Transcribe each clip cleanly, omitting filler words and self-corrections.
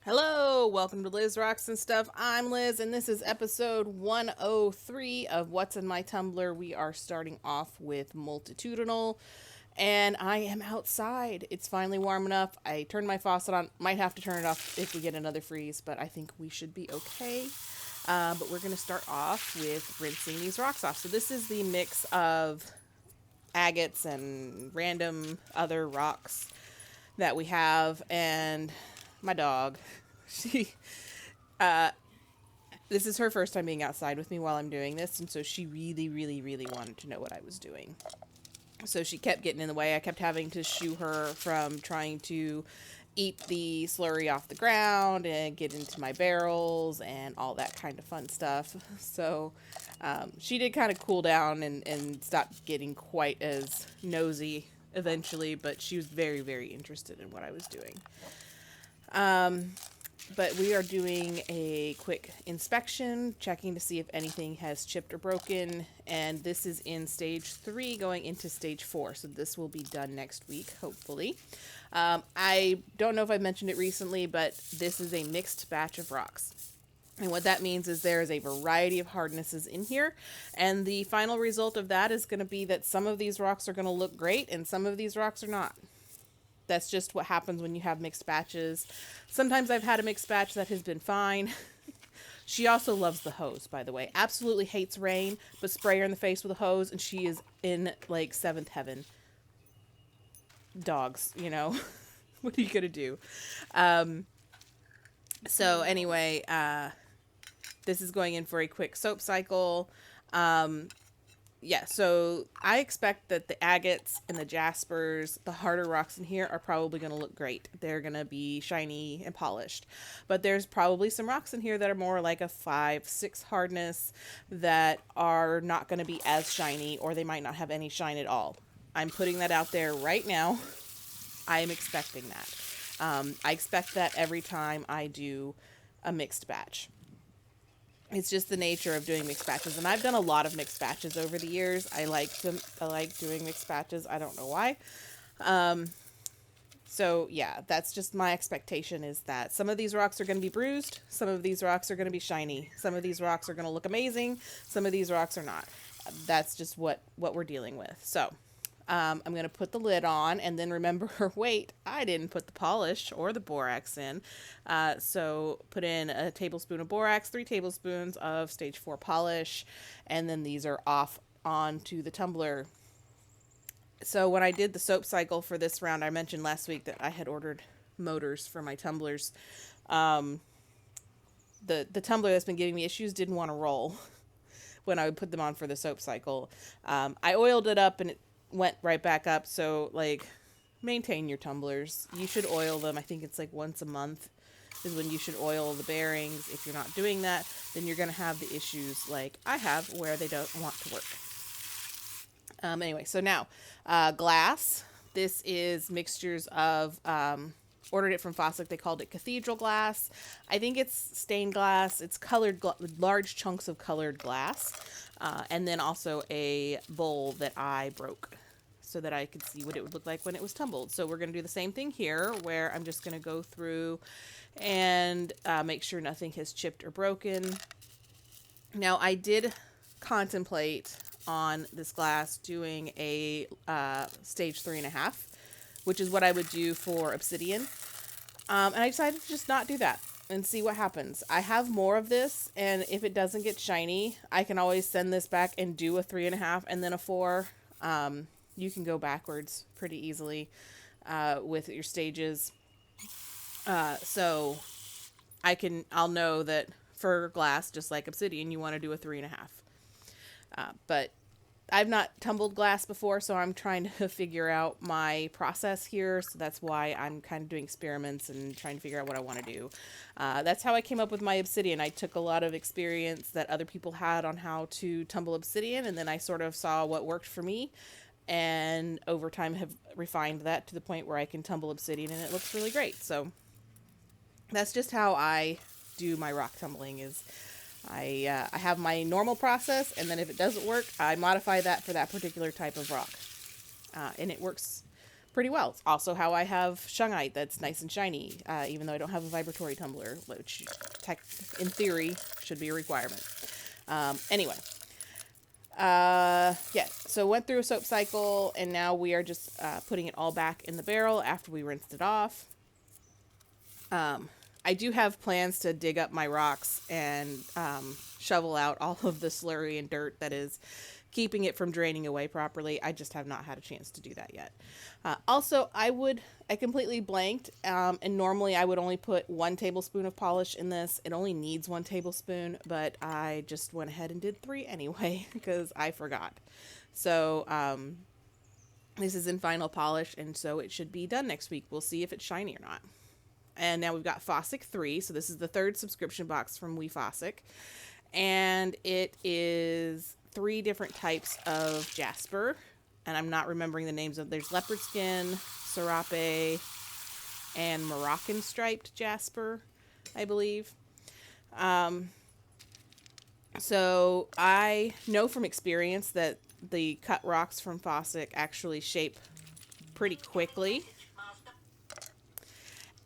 Hello, welcome to Liz Rocks and Stuff. I'm Liz, and this is episode 103 of What's in My Tumbler. We are starting off with Multitudinal, and I am outside. It's finally warm enough. I turned my faucet on. Might have to turn it off if we get another freeze, but I think we should be okay. But we're going to start off with rinsing these rocks off. So this is the mix of agates and random other rocks that we have, and my dog, she this is her first time being outside with me while I'm doing this, and so she really wanted to know what I was doing. So she kept getting in the way. I kept having to shoo her from trying to eat the slurry off the ground and get into my barrels and all that kind of fun stuff. So she did kind of cool down and stop getting quite as nosy eventually, but she was very interested in what I was doing. But we are doing a quick inspection, checking to see if anything has chipped or broken, and this is in stage 3 going into stage 4, so this will be done next week, hopefully. I don't know if I've mentioned it recently, but this is a mixed batch of rocks. And what that means is there is a variety of hardnesses in here, and the final result of that is going to be that some of these rocks are going to look great, and some of these rocks are not. That's just what happens when you have mixed batches. Sometimes I've had a mixed batch that has been fine. She also loves the hose, by the way. Absolutely hates rain, but spray her in the face with a hose, and she is in, like, 7th heaven. Dogs, you know. What are you going to do? So, anyway, this is going in for a quick soap cycle. Yeah, so I expect that the agates and the jaspers, the harder rocks in here, are probably going to look great. They're going to be shiny and polished. But there's probably some rocks in here that are more like a 5-6 hardness that are not going to be as shiny, or they might not have any shine at all. I'm putting that out there right now. I am expecting that. I expect that every time I do a mixed batch. It's just the nature of doing mixed batches, and I've done a lot of mixed batches over the years. I like them. I like doing mixed batches. I don't know why. So yeah, that's just my expectation, is that some of these rocks are going to be bruised, some of these rocks are going to be shiny, some of these rocks are going to look amazing, some of these rocks are not. That's just what we're dealing with. So I'm going to put the lid on, and then remember, wait, I didn't put the polish or the borax in. So put in a tablespoon of borax, 3 tablespoons of stage 4 polish, and then these are off onto the tumbler. So when I did the soap cycle for this round, I mentioned last week that I had ordered motors for my tumblers. The tumbler that's been giving me issues didn't want to roll when I would put them on for the soap cycle. I oiled it up and it went right back up. So, like, maintain your tumblers. You should oil them. I think it's like once a month is when you should oil the bearings. If you're not doing that, then you're going to have the issues like I have where they don't want to work. Anyway, so now glass. This is mixtures of ordered it from Fossick. They called it cathedral glass. I think it's stained glass. It's colored, large chunks of colored glass. And then also a bowl that I broke so that I could see what it would look like when it was tumbled. So we're going to do the same thing here, where I'm just going to go through and make sure nothing has chipped or broken. Now, I did contemplate on this glass doing a stage 3.5, which is what I would do for obsidian. And I decided to just not do that and see what happens. I have more of this, and if it doesn't get shiny, I can always send this back and do a 3.5 and then a 4. You can go backwards pretty easily with your stages. So I'll know that for glass, just like obsidian, you want to do a 3.5. But I've not tumbled glass before, so I'm trying to figure out my process here. So that's why I'm kind of doing experiments and trying to figure out what I want to do. That's how I came up with my obsidian. I took a lot of experience that other people had on how to tumble obsidian, and then I sort of saw what worked for me, and over time have refined that to the point where I can tumble obsidian, and it looks really great. So that's just how I do my rock tumbling. Is I have my normal process, and then if it doesn't work, I modify that for that particular type of rock. And it works pretty well. It's also how I have shungite that's nice and shiny, even though I don't have a vibratory tumbler, which in theory should be a requirement. Anyway, yeah, so went through a soap cycle, and now we are just putting it all back in the barrel after we rinsed it off. I do have plans to dig up my rocks and shovel out all of the slurry and dirt that is keeping it from draining away properly. I just have not had a chance to do that yet. Also, I completely blanked, and normally I would only put 1 tablespoon of polish in this. It only needs 1 tablespoon, but I just went ahead and did 3 anyway because I forgot. So this is in final polish, and so it should be done next week. We'll see if it's shiny or not. And now we've got Fossick 3, so this is the 3rd subscription box from Fossick, and it is 3 different types of jasper, and I'm not remembering the names of. There's leopard skin, serape, and Moroccan striped jasper, I believe. So I know from experience that the cut rocks from Fossick actually shape pretty quickly.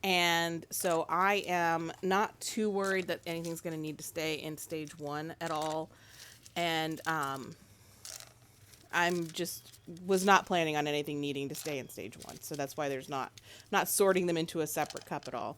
And so I am not too worried that anything's going to need to stay in stage 1 at all. And I'm just was not planning on anything needing to stay in stage 1. So that's why there's not sorting them into a separate cup at all.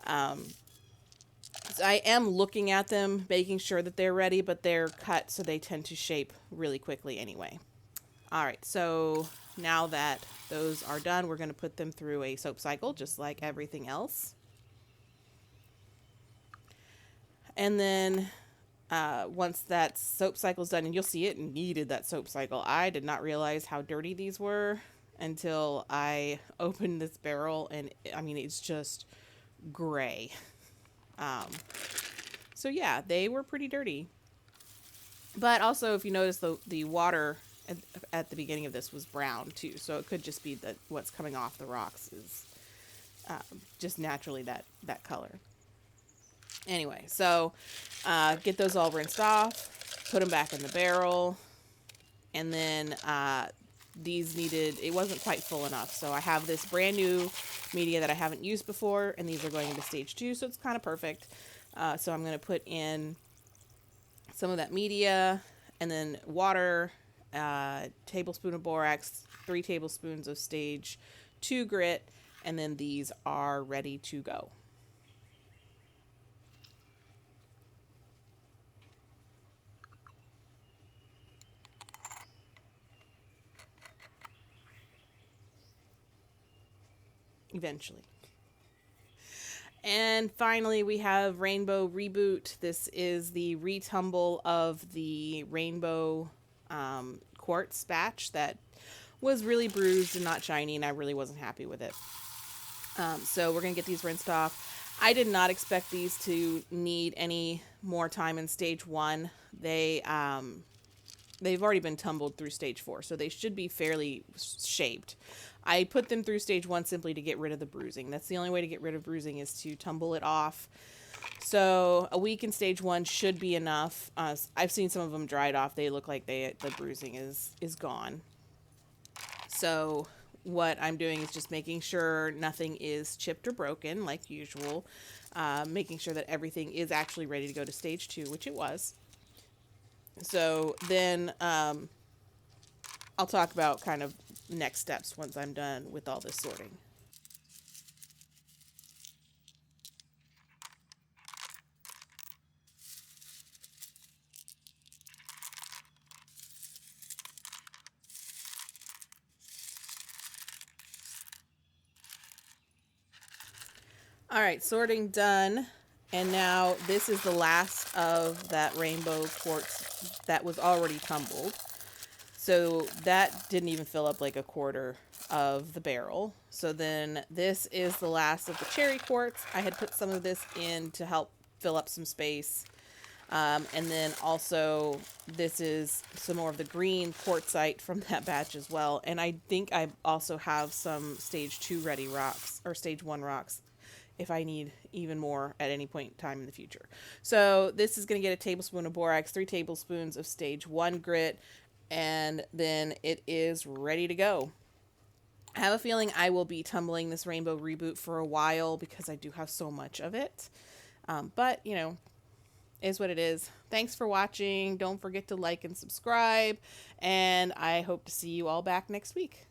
So I am looking at them, making sure that they're ready, but they're cut, so they tend to shape really quickly anyway. All right, so now that those are done, we're going to put them through a soap cycle, just like everything else. And then once that soap cycle's done, and you'll see it needed that soap cycle. I did not realize how dirty these were until I opened this barrel, and I mean, it's just gray. So yeah, they were pretty dirty. But also, if you notice, the water at the beginning of this was brown too, so it could just be that what's coming off the rocks is just naturally that color. Anyway, so get those all rinsed off, put them back in the barrel, and then it wasn't quite full enough, so I have this brand new media that I haven't used before, and these are going into stage 2, so it's kind of perfect. So I'm going to put in some of that media, and then water, tablespoon of borax, 3 tablespoons of stage 2 grit, and then these are ready to go. Eventually. And finally, we have Rainbow Reboot. This is the retumble of the Rainbow quartz batch that was really bruised and not shiny, and I really wasn't happy with it. So we're going to get these rinsed off. I did not expect these to need any more time in stage 1. They've already been tumbled through stage 4, so they should be fairly shaped. I put them through stage 1 simply to get rid of the bruising. That's the only way to get rid of bruising, is to tumble it off. So a week in stage 1 should be enough. I've seen some of them dried off. They look like the bruising is gone. So what I'm doing is just making sure nothing is chipped or broken like usual. Making sure that everything is actually ready to go to stage 2, which it was. So then I'll talk about kind of next steps once I'm done with all this sorting. All right, sorting done. And now this is the last of that rainbow quartz that was already tumbled. So that didn't even fill up like a quarter of the barrel. So then this is the last of the cherry quartz. I had put some of this in to help fill up some space. And then also this is some more of the green quartzite from that batch as well. And I think I also have some stage 2 ready rocks, or stage 1 rocks, if I need even more at any point in time in the future. So this is going to get a tablespoon of borax, 3 tablespoons of stage 1 grit, and then it is ready to go. I have a feeling I will be tumbling this Rainbow Reboot for a while because I do have so much of it. But, you know, is what it is. Thanks for watching. Don't forget to like and subscribe. And I hope to see you all back next week.